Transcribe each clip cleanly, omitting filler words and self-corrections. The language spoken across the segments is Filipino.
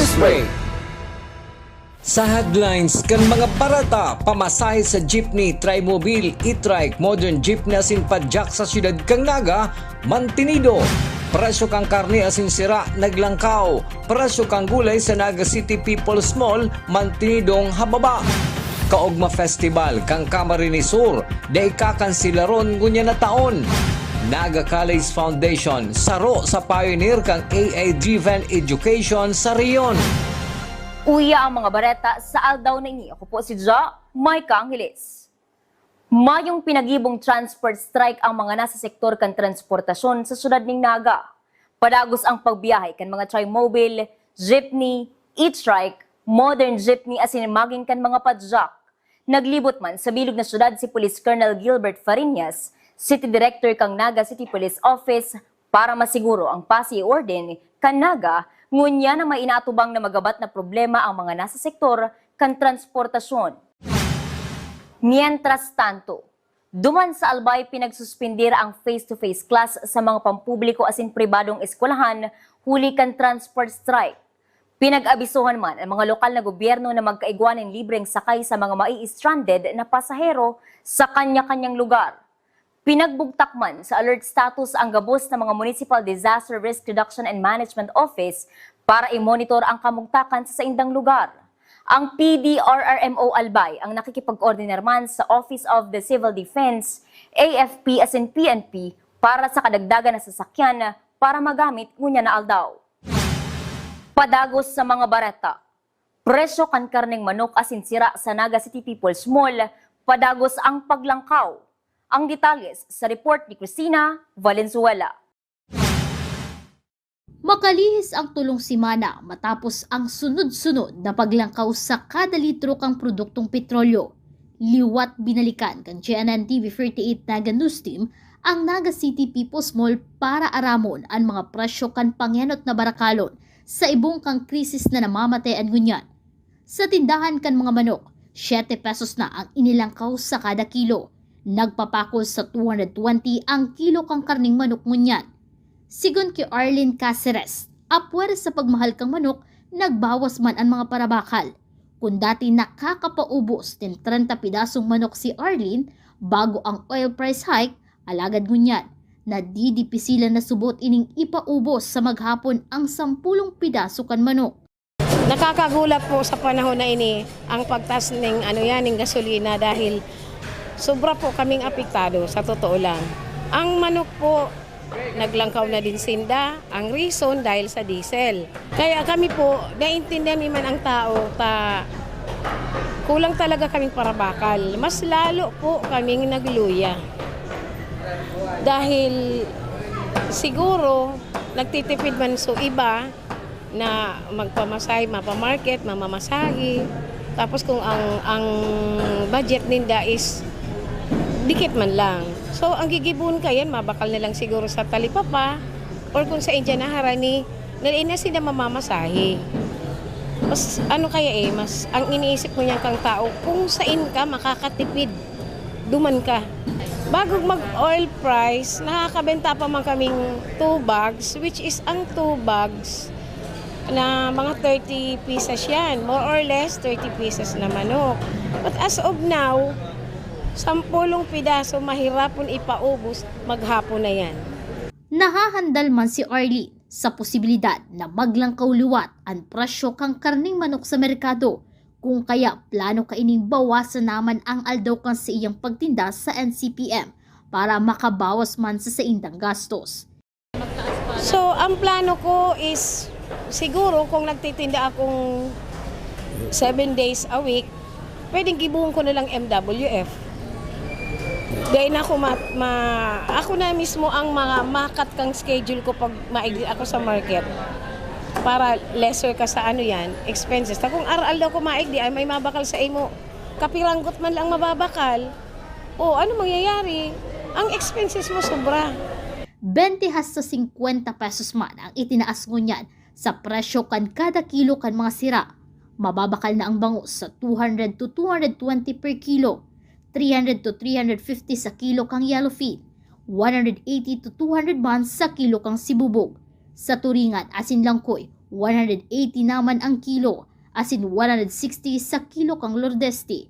Newsbreak! Sa headlines kan mga barata, pamasahe sa jeepney, trimobile, e-trike, modern jeepney asin padjak sa siyudad kang Naga, mantinido. Presyo kang karne asin sira, naglangkaw. Presyo kang gulay sa Naga City People's Mall, mantinidong hababa. Kaugma Festival kang Camarines Sur, day kakansilaron ngunya na taon. Naga College Foundation, saro sa pioneer kang AI-driven education sa riyon. Uya ang mga bareta sa aldaw na ini. Ako po si Ja, Maika Angeles. Mayong pinagibong transport strike ang mga nasa sektor kan transportasyon sa syudad ning Naga. Padagos ang pagbiyahe kan mga trimobile, jeepney, e-trike, modern jeepney asin maging kan mga padjak. Naglibot man sa bilog na syudad si Police Colonel Gilbert Fariñas, City Director kang Naga City Police Office para masiguro ang pasi-orden kan Naga. Ngunya na may inaatubang na magabat na problema ang mga nasa sektor kan transportasyon. Mientras tanto, duman sa Albay pinagsuspendira ang face-to-face class sa mga pampubliko asin pribadong eskwelahan huli kan transport strike. Pinag-abisuhan man ang mga lokal na gobyerno na magkaigwanan libreng sakay sa mga mai-stranded na pasahero sa kanya-kanyang lugar. Pinagbugtak man sa alert status ang gabos ng mga Municipal Disaster Risk Reduction and Management Office para i-monitor ang kamugtakan sa indang lugar. Ang PDRRMO Albay ang nakikipag-ordinar man sa Office of the Civil Defense, AFP asin PNP para sa kadagdagan na sasakyan para magamit ngunya na aldaw. Padagos sa mga barata. Presyo kan karneng manok asin sira sa Naga City People's Mall, padagos ang paglangkaw. Ang detalles sa report ni Cristina Valenzuela. Makalihis ang tulong simana matapos ang sunod-sunod na paglangkaw sa kada litro kang produktong petrolyo. Liwat binalikan kan GNN TV 38 Naga News Team ang Naga City People's Mall para aramon ang mga presyo kan pangyanot na barakalon sa ibong kang krisis na namamatayan ngunyan. Sa tindahan kan mga manok, 7 pesos na ang inilangkaw sa kada kilo. Nagpapako sa 220 ang kilo kang karning manok ngunyan. Sigon kay Arlene Caceres, apwer sa pagmahal kang manok, nagbawas man ang mga parabakal. Kung dati nakakapaubos din 30 pidasong manok si Arlene bago ang oil price hike, alagad ngunyan, nadidipisilan na subot ining ipaubos sa maghapon ang 10 pidaso kan manok. Nakakagulat po sa panahon na ini ang pagtaas ng gasolina dahil sobra po kaming apektado sa totoo lang. Ang manok po, naglangkaw na din sinda, ang reason dahil sa diesel. Kaya kami po, naintindihan naman ang tao, kulang talaga kaming parabakal. Mas lalo po kaming nagluya. Dahil siguro, nagtitipid man so iba na magpamasahe, mapamarket, mamamasahe. Tapos kung ang budget ninda is dikit man lang. So, ang gigibun kayan, mabakal na lang siguro sa talipapa or kung sa India na harani, na sila mamamasahe. Mas, mas ang iniisip mo niyang kang tao, kung saan ka makakatipid, duman ka. Bago mag-oil price, nakakabenta pa man kaming 2 bags, which is ang 2 bags na mga 30 pieces yan. More or less, 30 pieces na manok. But as of now, 10 pidaso mahirapon ipaubos, maghapon na yan. Nahahandal man si Arlene sa posibilidad na maglangkaw liwat ang presyo kang karning manok sa merkado, kung kaya plano kaining bawasan naman ang aldaw kan sa iyang pagtinda sa NCPM para makabawas man sa indang gastos. So, ang plano ko is siguro kung nagtitinda akong 7 days a week, pwedeng gibuhon ko na lang MWF. Dahil ako na mismo ang makat kang schedule ko pag maigli ako sa market. Para lesser ka sa expenses. Kung aral daw ko maigli ay may mabakal sa imo, kapiranggot man lang mababakal, ano mangyayari? Ang expenses mo sobra. 20 hasta 50 pesos man ang itinaas ngunyan sa presyo kan kada kilo kan mga sira. Mababakal na ang bangus sa 200 to 220 per kilo. 300 to 350 sa kilo kang yellowfin, 180 to 200 baht sa kilo kang sibubog. Sa turingan asin langkoy, 180 naman ang kilo, as in 160 sa kilo kang Lordesti.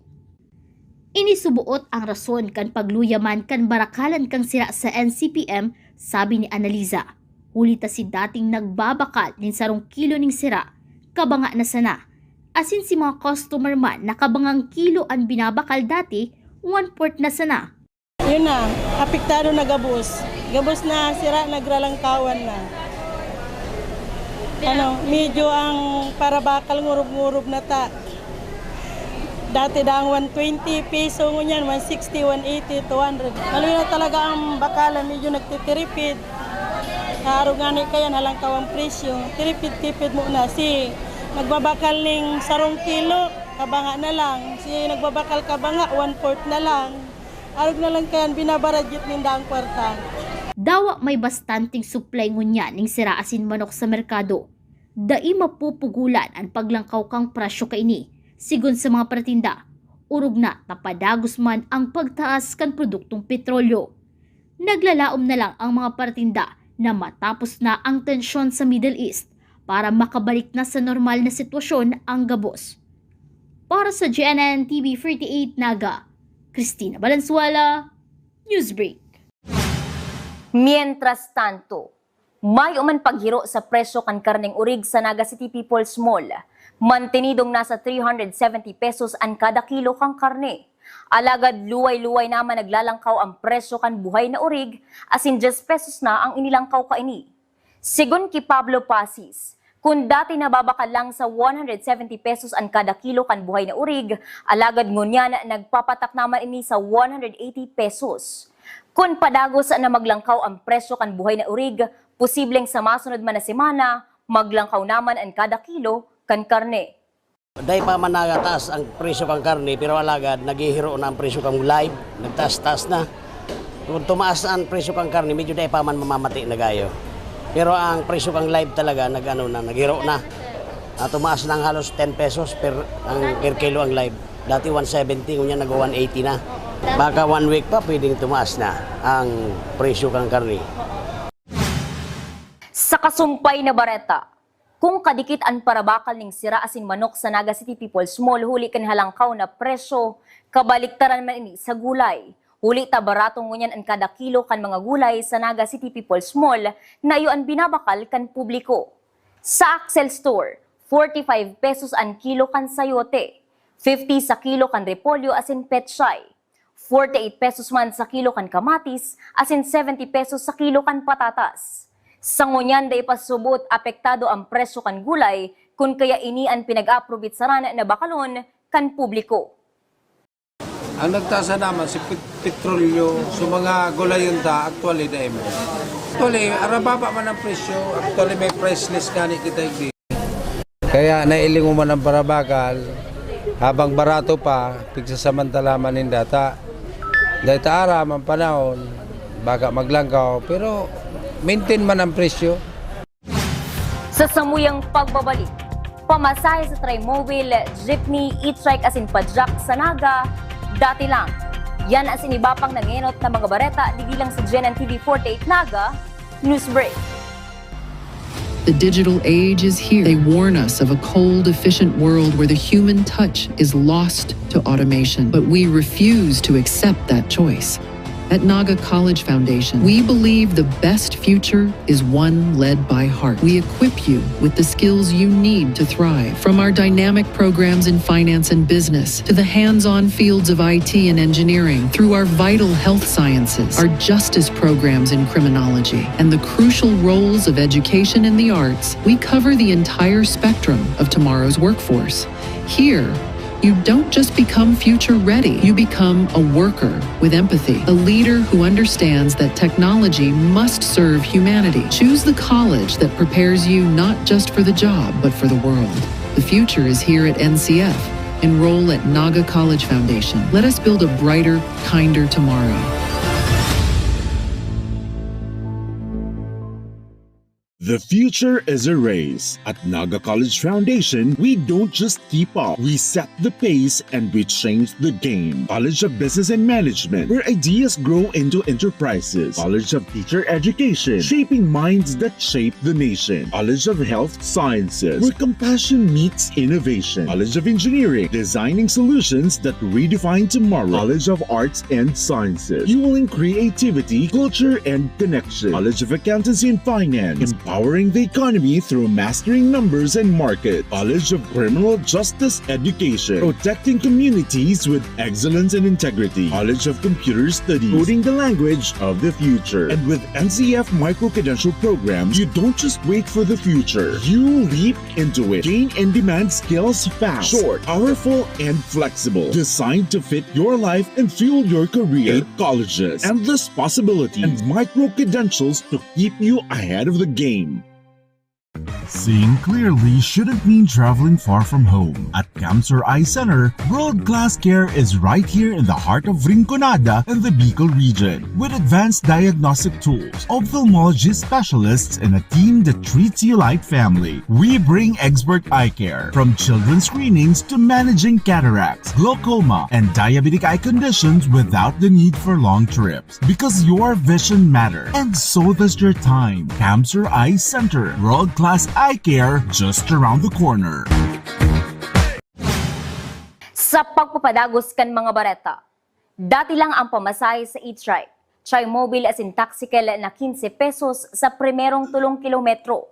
Inisubuot ang rason kan pagluyaman kan barakalan kang sira sa NCPM, sabi ni Analiza. Huli ta si dating nagbabakal nin 10 kilo ning sira, kabanga na sana. Asin si mga customer man nakabangang kilo ang binabakal dati, 1/4 na sana. Yun na, apektado na gabos. Gabos na, sira, nagralangkawan na. Medyo ang parabakal ngurub-ngurub na ta. Dati daang 120 peso ngunyan, 160, 180, 200. Lalo na talaga ang bakalan, medyo nagtitiripid. Naaro nga ni kaya nalangkaw ang presyo. Tiripid-tipid muna. Si nagbabakal ning 10 kilo, kabanga na lang. Si nagbabakal kabanga, 1/4 na lang. Arog na lang kaya binabarajit ninda ang kwarta. Dawa may bastanting supply ngunya ning sira asin manok sa merkado. Dai mapupugulan ang paglangkaw kang presyo kaini. Sigon sa mga pratinda, urog na tapadagos man ang pagtaas kan produktong petrolyo. Naglalaom na lang ang mga pratinda na matapos na ang tensyon sa Middle East para makabalik na sa normal na sitwasyon ang gabos. Para sa GNN TV 48 Naga, Cristina Valenzuela, Newsbreak. Mientras tanto, may uman paghiro sa presyo kan karneng urig sa Naga City People's Mall. Mantinidong nasa 370 pesos ang kada kilo kang karne. Alagad luway-luway naman naglalangkaw ang presyo kan buhay na urig, asin 10 pesos na ang inilangkaw kaini. Sigon ki Pablo Pasis, kung dati nababakal lang sa 170 pesos ang kada kilo kan buhay na urig, alagad ngunyan nagpapatak naman ini sa 180 pesos. Kung padagos na maglangkaw ang presyo kan buhay na urig, posibleng sa masunod man na semana, maglangkaw naman ang kada kilo kan karne. Dahil pa man nagataas ang presyo kang karne, pero alagad naghihiro na ang presyo kang live, nagtaas-taas na. Kung tumaas ang presyo kang karne, medyo dahil pa man mamamati na gayo. Pero ang presyo kang live talaga, naghiro na. Tumaas na ang halos 10 pesos per kilo ang live. Dati 170, kunya nag-180 na. Baka 1 week pa pwedeng tumaas na ang presyo kang karne. Sa kasumpay na bareta, kung kadikit ang parabakal ning sira asin manok sa Naga City People's Mall, huli kan halangkaw na presyo, kabaliktaran man ini sa gulay. Huli ta baratong ngunyan ang kada kilo kan mga gulay sa Naga City People's Mall na iyon binabakal kan publiko. Sa Axel Store, 45 pesos ang kilo kan sayote, 50 sa kilo kan repolyo asin pechay, 48 pesos man sa kilo kan kamatis asin 70 pesos sa kilo kan patatas. Sa ngunyan da ipasubot apektado ang presyo kan gulay kung kaya ini ang pinag-aprobit saran na bakalon kan publiko. Ang nagtasa naman si petrolyo sa mga gulay yun ta, actually da mo. Actually, arababa man ang presyo, actually may price list gani kita hindi. Kaya nailing mo man ang parabakal, habang barato pa, pigsasamantala man yung data. Dahil taaram ang panahon, baka maglangkaw, pero maintain man ang presyo. Sa samuyang pagbabalik, pamasahe sa Trimobile, jeepney, e-trike asin padjak sa Naga, dati lang. Yan ang sinibapang nangenot na mga bareta, digilang sa GNN TV 48 Naga, Newsbreak. The digital age is here. They warn us of a cold, efficient world where the human touch is lost to automation. But we refuse to accept that choice. At Naga College Foundation, we believe the best future is one led by heart. We equip you with the skills you need to thrive. From our dynamic programs in finance and business, to the hands-on fields of IT and engineering, through our vital health sciences, our justice programs in criminology, and the crucial roles of education in the arts, we cover the entire spectrum of tomorrow's workforce. Here, you don't just become future ready, you become a worker with empathy, a leader who understands that technology must serve humanity. Choose the college that prepares you not just for the job, but for the world. The future is here at NCF. Enroll at Naga College Foundation. Let us build a brighter, kinder tomorrow. The future is a race. At Naga College Foundation, we don't just keep up, we set the pace and we change the game. College of Business and Management, where ideas grow into enterprises. College of Teacher Education, shaping minds that shape the nation. College of Health Sciences, where compassion meets innovation. College of Engineering, designing solutions that redefine tomorrow. College of Arts and Sciences, fueling creativity, culture, and connection. College of Accountancy and Finance, empowering the economy through mastering numbers and market. College of Criminal Justice Education, protecting communities with excellence and integrity. College of Computer Studies, coding the language of the future. And with NCF micro-credential programs, you don't just wait for the future, you leap into it. Gain and demand skills fast, short, powerful, and flexible. Designed to fit your life and fuel your career. 8 colleges, endless possibilities, and micro-credentials to keep you ahead of the game. Seeing clearly shouldn't mean traveling far from home. At Camsur Eye Center, world-class care is right here in the heart of Rinconada and the Bicol region. With advanced diagnostic tools, ophthalmology specialists, and a team that treats you like family, we bring expert eye care. From children's screenings to managing cataracts, glaucoma, and diabetic eye conditions without the need for long trips. Because your vision matters, and so does your time. Camsur Eye Center, world-class eye care just around the corner. Sa pagpapadagos kan mga bareta, dati lang ang pamasahe sa e-trike, Tri-Mobile as in Taxical na 15 pesos sa primerong 3 kilometro.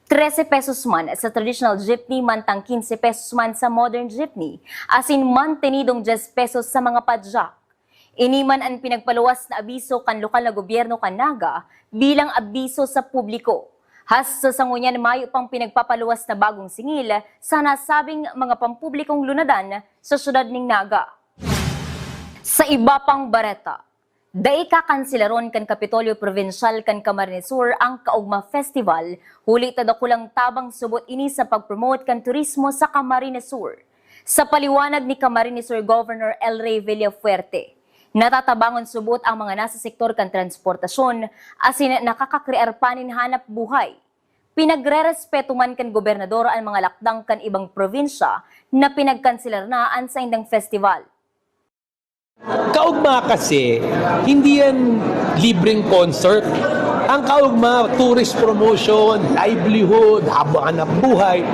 13 pesos man sa traditional jeepney, mantang 15 pesos man sa modern jeepney, as in mantenidong 10 pesos sa mga padjak. Iniman ang pinagpaluwas na abiso kan lokal na gobyerno kan Naga bilang abiso sa publiko. Has sa sangunyan Mayo pang pinagpapaluwas na bagong singil sa nasabing mga pampublikong lunadan sa syudad ng Naga. Sa iba pang bareta, dai kakansilaron kan Kapitolyo Provincial kan Camarines Sur ang Kaugma Festival, huli tadakulang tabang subot ini sa pagpromote kan turismo sa Camarines Sur. Sa paliwanag ni Camarines Sur Governor El Rey Villafuerte, natatabangon subot ang mga nasa sektor kan transportasyon asin nakakakrear panin hanap buhay. Pinagre-respeto man kan gobernador ang mga lakdang kan ibang probinsya na pinagkansilarnaan sa indang festival. Kaugma kasi, hindi yan libreng concert. Ang kaugma, tourist promotion, livelihood, hanap buhay.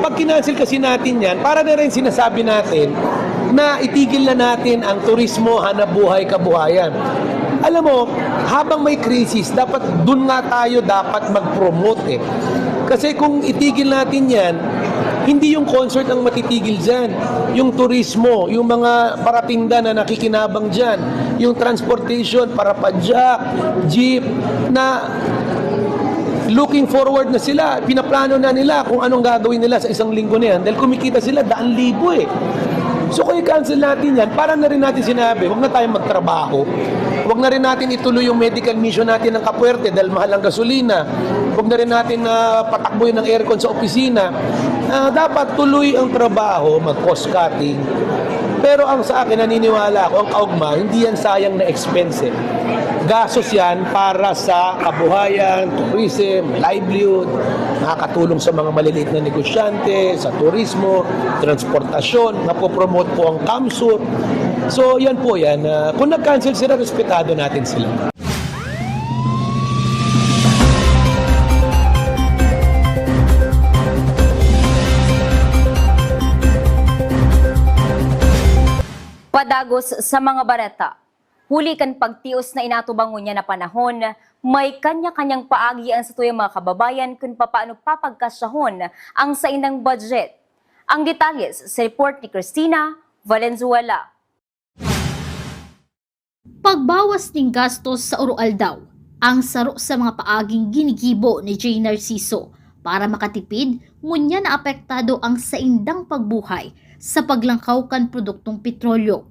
Pag kinancel kasi natin yan, para na rin sinasabi natin na itigil na natin ang turismo, hanap buhay, kabuhayan. Alam mo, habang may krisis, dapat dun nga tayo dapat mag-promote eh. Kasi kung itigil natin yan, hindi yung concert ang matitigil dyan. Yung turismo, yung mga paratingda na nakikinabang dyan, yung transportation, para padjak, jeep, na looking forward na sila, pinaplano na nila kung anong gagawin nila sa isang linggo na yan. Dahil kumikita sila 100,000 eh. So kung i-cancel natin yan, para na rin natin sinabi, huwag na tayong magtrabaho. Huwag na rin natin ituloy yung medical mission natin ng Kapuerte dahil mahal ang gasolina. Huwag na rin natin patakboy ng aircon sa opisina. Dapat tuloy ang trabaho, mag-cost cutting. Pero ang sa akin, naniniwala ako, ang kaugma, hindi yan sayang na expensive. Gastos yan para sa kabuhayan, tourism, livelihood, nakakatulong sa mga maliliit na negosyante, sa turismo, transportasyon, napopromote po ang Camsur. So yan po yan. Kung nag-cancel sila, respetado natin sila. Padagos sa mga bareta, huli kan pagtios na inatubangon niya na panahon, may kanya-kanyang paagi ang sa tuyang mga kababayan kung paano papagkasyahon ang sa inang budget. Ang detalles sa report ni Cristina Valenzuela. Pagbawas ng gastos sa urual daw, ang saro sa mga paaging ginigibo ni J. Narciso para makatipid, ngunya na apektado ang saindang pagbuhay sa paglangkaw kan produktong petrolyo.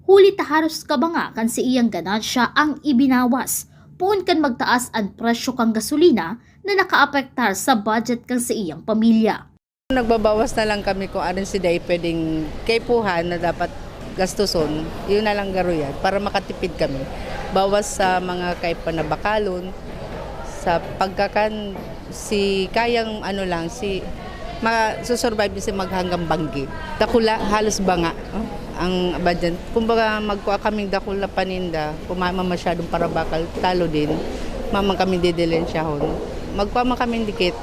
Huli taharos ka ba nga kan si iyang ganansya ang ibinawas, puon kan magtaas ang presyo kang gasolina na nakaapektar sa budget kan sa iyang pamilya. Nagbabawas na lang kami kung ano si day pwedeng kaypuhan na dapat gastuson, yun na lang garuyan para makatipid kami. Bawas sa mga kay panabakalon, sa pagkakan si kayang ano lang si masusurvive si maghanggang banggi. Dakula halos banga ang budget. Kumbaga magkuha kaming dakula paninda, kumama masyadong parabakal talo din. Mamang kami didilensyahon. Magkuha man kami dikit,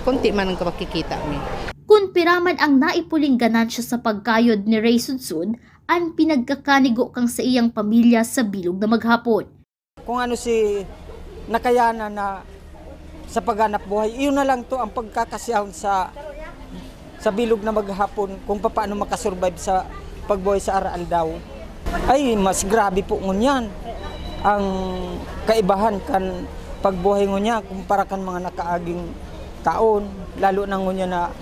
kunti man ang makikita mi. Kung piraman ang naipuling ganansya sa pagkayod ni Ray Sudsud, ang pinagkakanigo kang sa iyang pamilya sa bilog na maghapon. Kung ano si nakayanan na sa paghanap buhay, iyon na lang to ang pagkakasiyahon sa bilog na maghapon kung paano makasurvive sa pagbuhay sa araan daw. Ay, mas grabe po ngunyan ang kaibahan kan pagbuhay ngunya kumpara kan mga nakaaging taon, lalo na ngunya na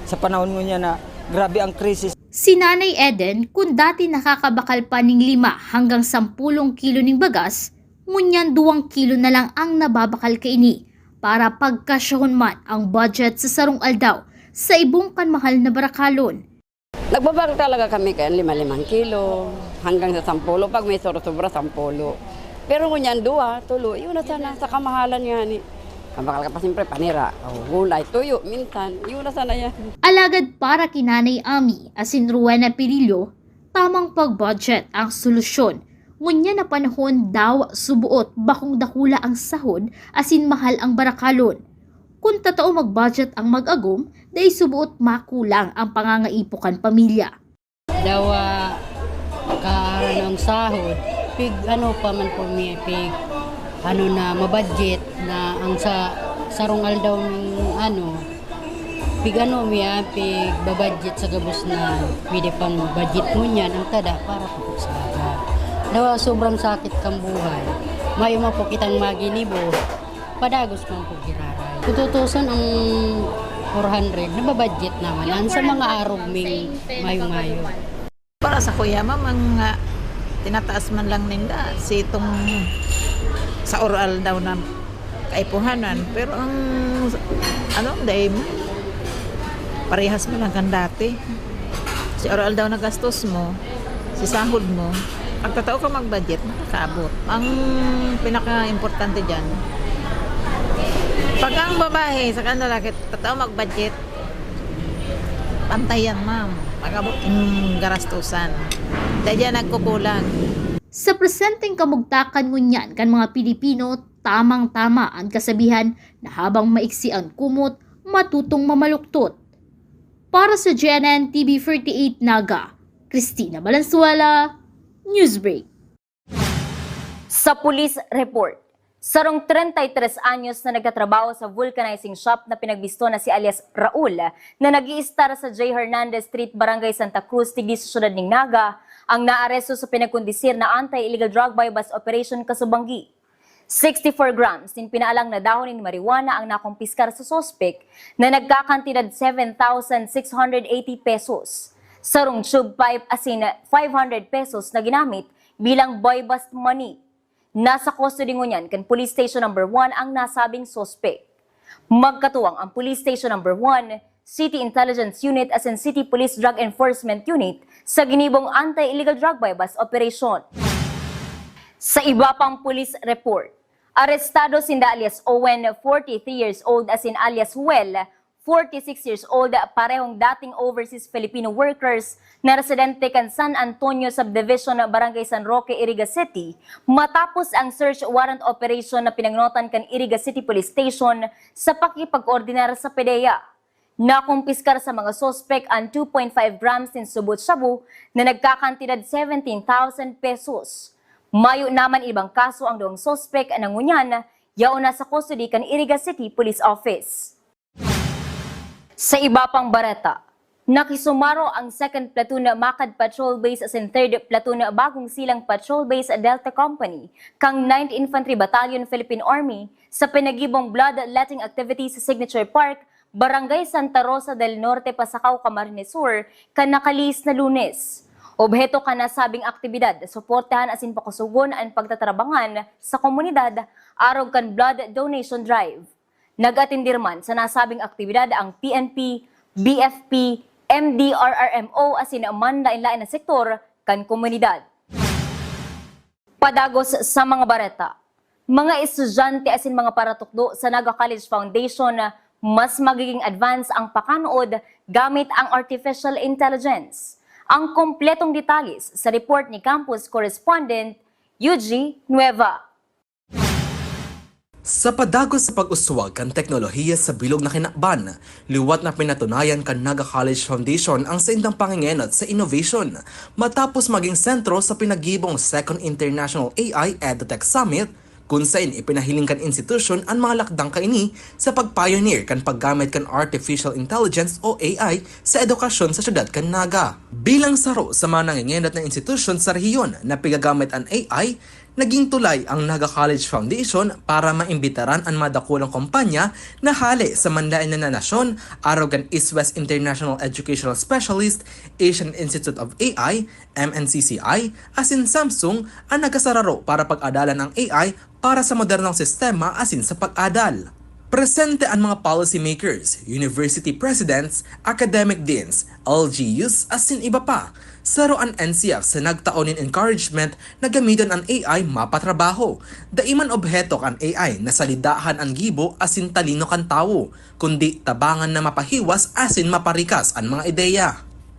sa panahon ngunya na grabe ang krisis. Si Nanay Eden, kung dati nakakabakal pa ng 5 hanggang 10 kilo ng bagas, ngunyan 2 kilo na lang ang nababakal kaini para pagkasyahon man ang budget sa sarong aldaw sa ibong kanmahal na barakalon. Nagbabakal talaga kami kaya 5 kilo hanggang sa 10 pag may sobra 10. Pero ngunyan 2, tulo, yun na sana sa kamahalan yan. Kabakal ka pa siyempre panira, gulay, tuyo, minsan, yun na sana yan. Alagad para kinanay Ami, asin Rowena Pirillo, tamang pag-budget ang solusyon. Ngunya na panahon daw subuot bakong dakula ang sahod asin mahal ang barakalon. Kung totoo mag-budget ang mag-agom, dahil subuot makulang ang pangangaipukan pamilya. Daw ng sahod, pig ano pa man po mi, pig ano na mabudget na ang sa sarungal daw ng ano pig ano miya pig babudget sa gabos na pwede pang budget mo niyan ang tada para po sa bata. Daw sobrang sakit kang buhay. Mayo mo po kitang maginibo. Padagos mo po giraray. Tututusan ang 400 na babudget naman ang sa mga arog ming mayo-mayo. Para sa kuya mamang tinataas man lang ninda si itong sa oral daw na kaipuhanan, pero ang dahil parehas mo lang kan dati. Si oral daw na gastos mo, si sahod mo, pag totoo ka mag-budget, makakaabot. Ang pinaka-importante dyan, pag ang babae sa kanila totoo mag-budget, pantayan ma'am, pag-abot yung garastusan. Dahil dyan nagkukulang. Sa presenteng kamugtakan ngunyan kan mga Pilipino, tamang-tama ang kasabihan na habang maiksi ang kumot, matutong mamaluktot. Para sa GNN TV 48 Naga, Cristina Valenzuela, Newsbreak. Sa police report, sarong 33 anyos na nagtatrabaho sa vulcanizing shop na pinagbisto na si alias Raul na nag-i-star sa J. Hernandez Street, Barangay Santa Cruz, Tigdi sa siyudad ng Naga, ang naaresto sa pinagkondisir na anti-illegal drug bypass operation Kasubanggi. 64 grams din pinaalang na dahon ni marijuana ang nakumpiskar sa sospek na nagkakantidad 7,680 pesos. Sarong tube pipe asin 500 pesos na ginamit bilang bypass money. Nasa custody ngunyan kan Police Station No. 1 ang nasabing sospek. Magkatuwang ang Police Station No. 1, City Intelligence Unit as in City Police Drug Enforcement Unit sa ginibong anti-illegal drug bypass operation. Sa iba pang police report, arestado sinda alias Owen, 43 years old as in alias Huel, 46 years old, parehong dating overseas Filipino workers na residente kan San Antonio Subdivision, Barangay San Roque, Iriga City, matapos ang search warrant operation na pinagnotan kan Iriga City Police Station sa pakipag-ordinar sa PDEA. Nakumpiskar sa mga sospek ang 2.5 grams in subot shabu na nagkakantidad 17,000 pesos. Mayo naman ibang kaso ang doong sospek na ngunyan, yaon na sa custody kan Iriga City Police Office. Sa iba pang bareta, nakisumaro ang 2nd Platoon Macad Patrol Base as in 3rd Platoon Bagong Silang Patrol Base Delta Company kang 9th Infantry Battalion Philippine Army sa pinagibong bloodletting activity sa Signature Park, Barangay Santa Rosa del Norte, Pasakaw, Camarines Sur, kanakalis na Lunes. Obheto ka na sabing aktibidad, suportahan asin pakusugon ang pagtatrabangan sa komunidad arog kan blood donation drive. Nag-atindir man sa nasabing aktibidad ang PNP, BFP, MDRRMO asin man lain-lain na sektor kan komunidad. Padagos sa mga bareta. Mga estudyante asin mga paratukdo sa Naga College Foundation mas magiging advance ang pakanood gamit ang artificial intelligence. Ang kompletong detalles sa report ni campus correspondent Yuji Nueva. Sa padagos sa pag-uswag kan teknolohiya sa bilog na kinakban, liwat na pinatunayan kan Naga College Foundation ang saindang pangingenot sa innovation matapos maging sentro sa pinagibong Second International AI EdTech Summit kung saan ipinahiling kan institusyon ang mga lakdang kaini sa pag-pioneer kan paggamit kan artificial intelligence o AI sa edukasyon sa syudad kan Naga. Bilang saro sa mga nangingenot na institusyon sa rehiyon na pigagamit ang AI, naging tulay ang Naga College Foundation para maimbitaran ang madakulang kumpanya na hali sa manlain na nasyon, araw kan East West International Educational Specialist, Asian Institute of AI, MNCCI, asin Samsung ang nagasararo para pag-adalan ang AI para sa modernong sistema asin sa pag-adal. Presente ang mga policymakers, university presidents, academic deans, LGUs asin iba pa. Saro ang NCF sa nagtaonin encouragement na gamiton ang AI mapatrabaho. Daiman obheto kan AI na salidahan ang gibo asin talino kan tawo, kundi tabangan na mapahiwas asin maparikas ang mga ideya.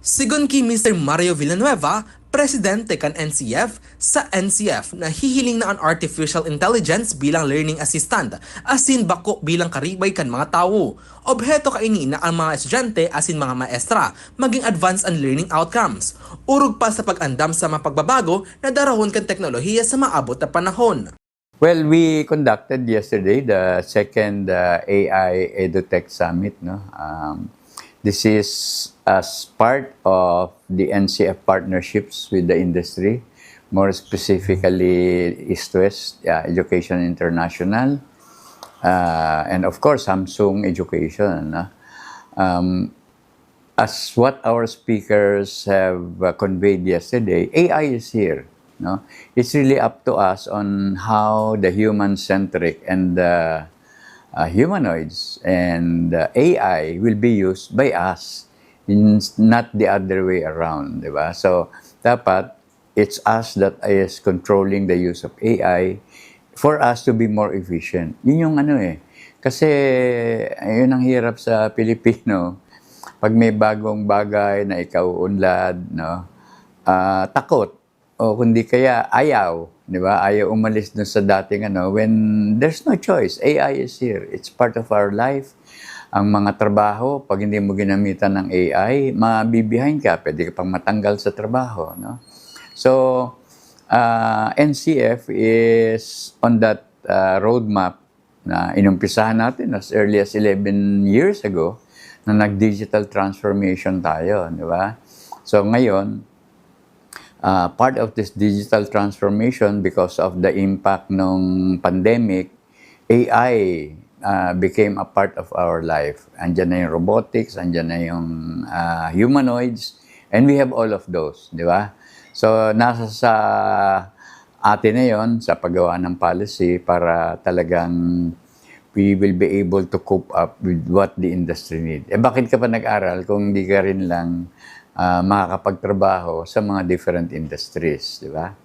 Sigon kay Mr. Mario Villanueva, presidente kan NCF, sa NCF na hihiling na ang artificial intelligence bilang learning assistant, asin bako bilang karibay kan mga tawo. Obheto kaini na ang mga estudyante asin mga maestra maging advanced ang learning outcomes. Urog pa sa pag-andam sa mga pagbabago na darahon kan teknolohiya sa maabot na panahon. Well, we conducted yesterday the second AI EduTech Summit. No? This is as part of the NCF partnerships with the industry, more specifically East West Education International, and of course Samsung Education. As what our speakers have conveyed yesterday, AI is here. No? It's really up to us on how the human-centric and humanoids and AI will be used by us, not the other way around, di ba? So, dapat, it's us that is controlling the use of AI for us to be more efficient. Yun yung ano eh. Kasi, yun ang hirap sa Pilipino. Pag may bagong bagay na ikaw unlad, no? Takot. O kundi kaya ayaw, di ba? Ayaw umalis dun sa dating ano, when there's no choice. AI is here. It's part of our life. Ang mga trabaho, pag hindi mo ginamitan ng AI, mabibihain ka, pwede ka pang matanggal sa trabaho, no? So, NCF is on that roadmap na inumpisahan natin as early as 11 years ago na nag-digital transformation tayo, di ba? So, ngayon, part of this digital transformation because of the impact ng pandemic, AI became a part of our life. Andyan na yung robotics, andyan na yung humanoids, and we have all of those, di ba? So, nasa sa atin na yun, sa paggawa ng policy para talagang we will be able to cope up with what the industry need. Eh, bakit ka pa nag-aral kung hindi ka rin lang makakapagtrabaho sa mga different industries, di ba?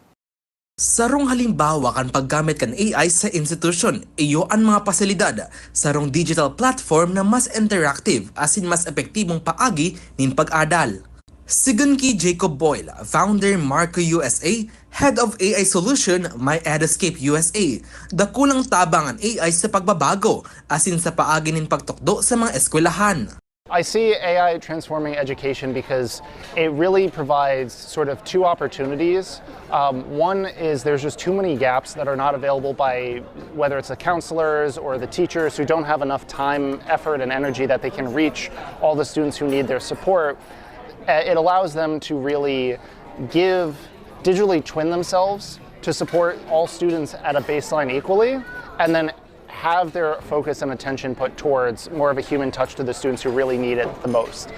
Sarong halimbawa kan paggamit kan AI sa institusyon, iyo ang mga pasilidad, sarong digital platform na mas interactive asin mas epektibong paagi nin pag-adal. Sigun ki Jacob Boyle, founder Marco USA, Head of AI Solution, My Edescape USA, dakulang tabang ang AI sa pagbabago asin sa paagi nin pagtukdo sa mga eskwelahan. I see AI transforming education because it really provides sort of two opportunities. One is there's just too many gaps that are not available by whether it's the counselors or the teachers who don't have enough time, effort, and energy that they can reach all the students who need their support. It allows them to really digitally twin themselves to support all students at a baseline equally, and then have their focus and attention put towards more of a human touch to the students who really need it the most.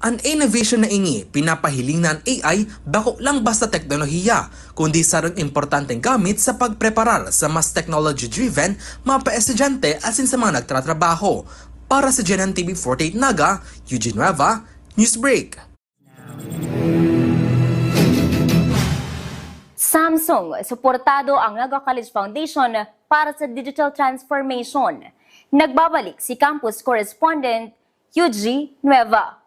Ang innovation na ini, pinapahiling na ang AI bako lang basta teknolohiya, kundi sarang importanteng gamit sa pagpreparar sa mas technology-driven mga pa-estudyante asin sa mga nagtatrabaho. Para sa GNN TV 48 Naga, Eugene Nueva, Newsbreak. Samsung, suportado ang Naga College Foundation para sa digital transformation. Nagbabalik si campus correspondent Yuji Nueva.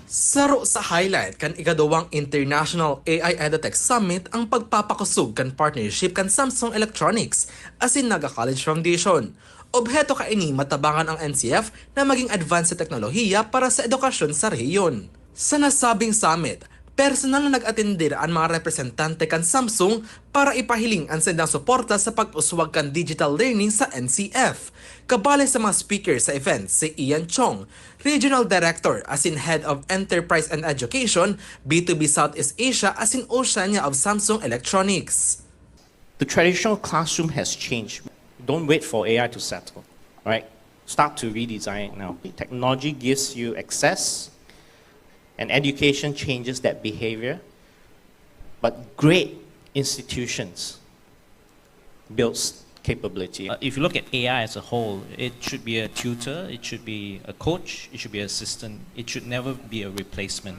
Saro sa highlight kan ikadawang International AI EdTech Summit ang pagpapakusog kan partnership kan Samsung Electronics asin Naga College Foundation. Obheto kaini matabangan ang NCF na maging advanced sa teknolohiya para sa edukasyon sa rehiyon. Sa nasabing summit, personal na nag-atendir ang mga representante kan Samsung para ipahiling ang sendang suporta sa pag-uswag kan digital learning sa NCF. Kabale sa mga speaker sa event si Ian Chong, Regional Director as in Head of Enterprise and Education, B2B Southeast Asia as in Oceania of Samsung Electronics. The traditional classroom has changed. Don't wait for AI to settle, right? Start to redesign it now. Technology gives you access, and education changes that behavior, but great institutions builds capability. If you look at AI as a whole, it should be a tutor, it should be a coach, it should be an assistant, it should never be a replacement.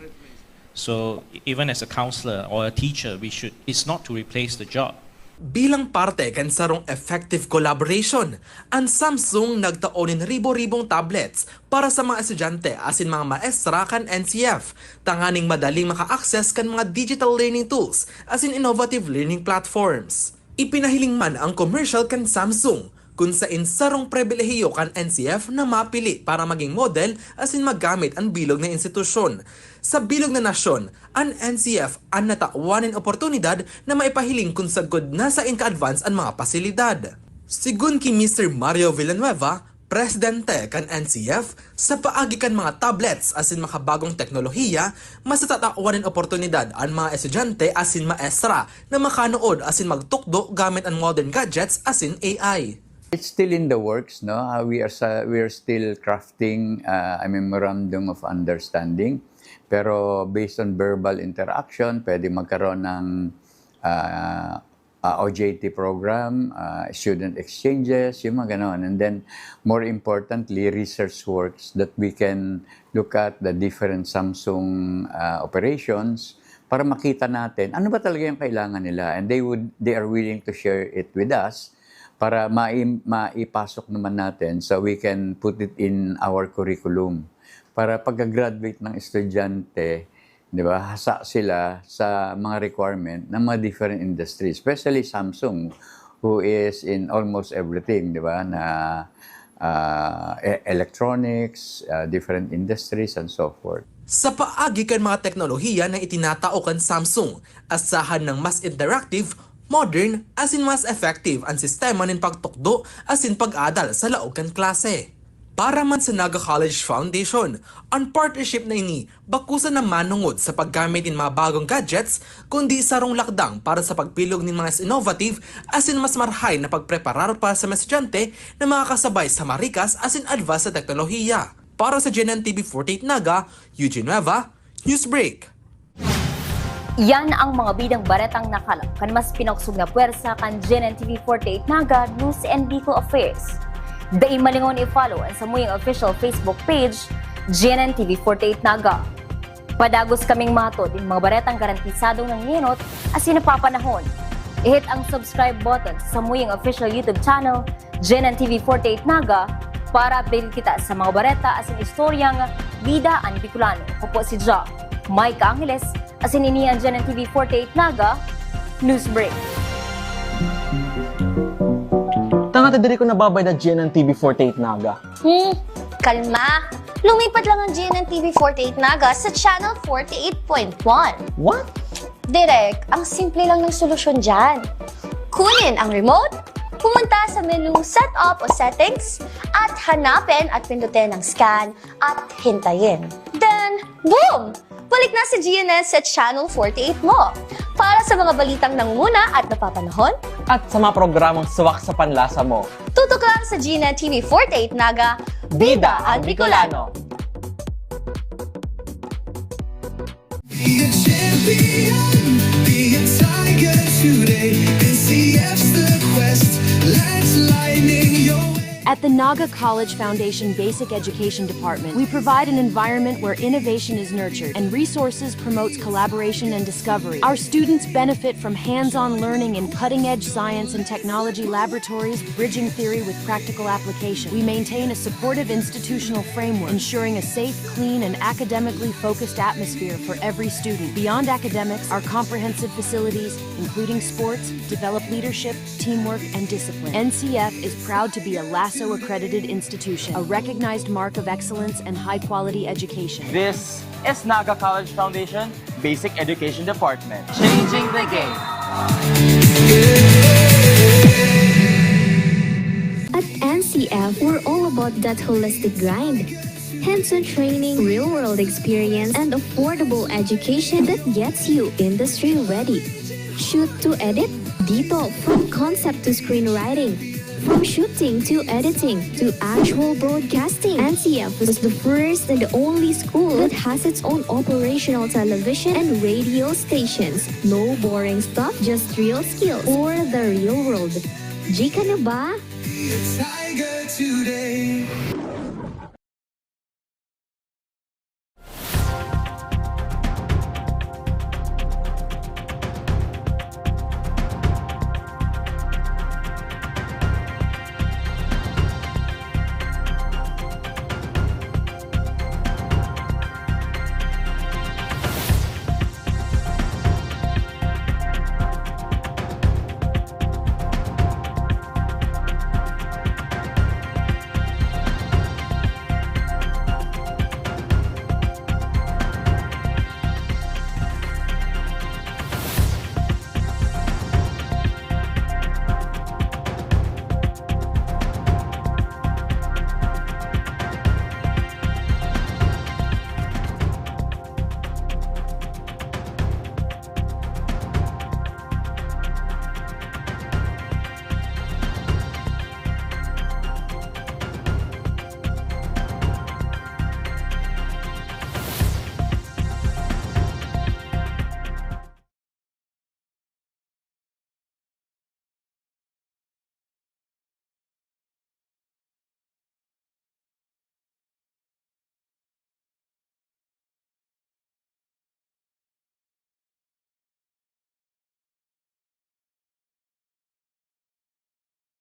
So even as a counselor or a teacher, it's not to replace the job. Bilang parte kan sarong effective collaboration, ang Samsung nagtaonin ribo-ribong tablets para sa mga estudyante asin mga maestra kan NCF, tanganing madaling maka-access kan mga digital learning tools asin innovative learning platforms. Ipinahiling man ang commercial kan Samsung kung saan sarong pribilehiyo kan NCF na mapili para maging model asin maggamit ang bilog na institusyon. Sa bilog na nasyon, ang NCF ang natawanin oportunidad na maipahiling kung sagod na sa inka-advance ang mga pasilidad. Sigun ki Mr. Mario Villanueva, presidente kan NCF, sa paagi kan mga tablets asin makabagong teknolohiya, mas natatawanin oportunidad ang mga estudyante asin maestra na makanood asin magtukdo gamit ang modern gadgets asin AI. It's still in the works, no? We are still crafting a memorandum of understanding. Pero based on verbal interaction, pwede magkaroon ng OJT program, student exchanges, yung mga ganon. And then, more importantly, research works that we can look at the different Samsung operations para makita natin ano ba talaga yung kailangan nila. And they are willing to share it with us para maipasok naman natin so we can put it in our curriculum. Para pagka-graduate ng estudyante, di ba, hasa sila sa mga requirement ng mga different industries, especially Samsung, who is in almost everything, di ba, na electronics, different industries, and so forth. Sa paagi kan mga teknolohiya na itinatao kan Samsung, asahan ng mas interactive, modern, asin mas effective ang sistema ng pagtukdo asin pag-adal sa laog kan klase. Para man sa Naga College Foundation, ang partnership na ini bakusan na manungod sa paggamit ng mga bagong gadgets kundi sarong lakdang para sa pagpilog ng mga innovative asin mas marhay na pagpreparar para sa mga estudyante na makakasabay sa marikas asin advance sa teknolohiya. Para sa GNN TV 48 Naga, Eugene Nueva, Newsbreak. Yan ang mga bidang baretang nakalap kan mas pinoksog na puwersa kan GNN TV 48 Naga News and Vehicle Affairs. Dai malingon i-follow ang samuyang official Facebook page, GNN TV 48 Naga. Padagos kaming matod yung mga baretang garantisadong nanginot as napapanahon. I-hit ang subscribe button sa samuyang official YouTube channel, GNN TV 48 Naga, para update kita sa mga bareta as in istoryang Bida ang Bicolano. Ako po si Ja, Mike Angeles, as in ini ang GNN TV 48 Naga, Newsbreak. Tangata diri ko nababay na GNN TV 48 Naga. Kalma! Lumipat lang ang GNN TV 48 Naga sa channel 48.1. What? Direk, ang simple lang ng solusyon dyan. Kunin ang remote, pumunta sa menu Setup o Settings, at hanapin at pindutin ang scan at hintayin. Then, boom! Balik na sa GNN sa channel 48 mo. Para sa mga balitang nanguna at napapanahon, At sa mga programang swak sa panlasa mo. tutok lang sa GNN TV 48 Naga, Bida ang Bicolano! Be a champion, be a tiger today. NCF's the quest, let's lightning your way. At the Naga College Foundation Basic Education Department, we provide an environment where innovation is nurtured and resources promotes collaboration and discovery. Our students benefit from hands-on learning in cutting-edge science and technology laboratories, bridging theory with practical application. We maintain a supportive institutional framework, ensuring a safe, clean, and academically focused atmosphere for every student. Beyond academics, our comprehensive facilities, including sports, develop leadership, teamwork, and discipline. NCF is proud to be a LASSO accredited institution, a recognized mark of excellence and high-quality education. This is Naga College Foundation Basic Education Department, changing the game. At NCF, we're all about that holistic grind. Hands-on training, real-world experience, and affordable education that gets you industry ready. Shoot to edit, dito from concept to screenwriting. From shooting to editing to actual broadcasting, NCF was the first and the only school that has its own operational television and radio stations. No boring stuff, just real skills for the real world. Jika na ba? Be a tiger today.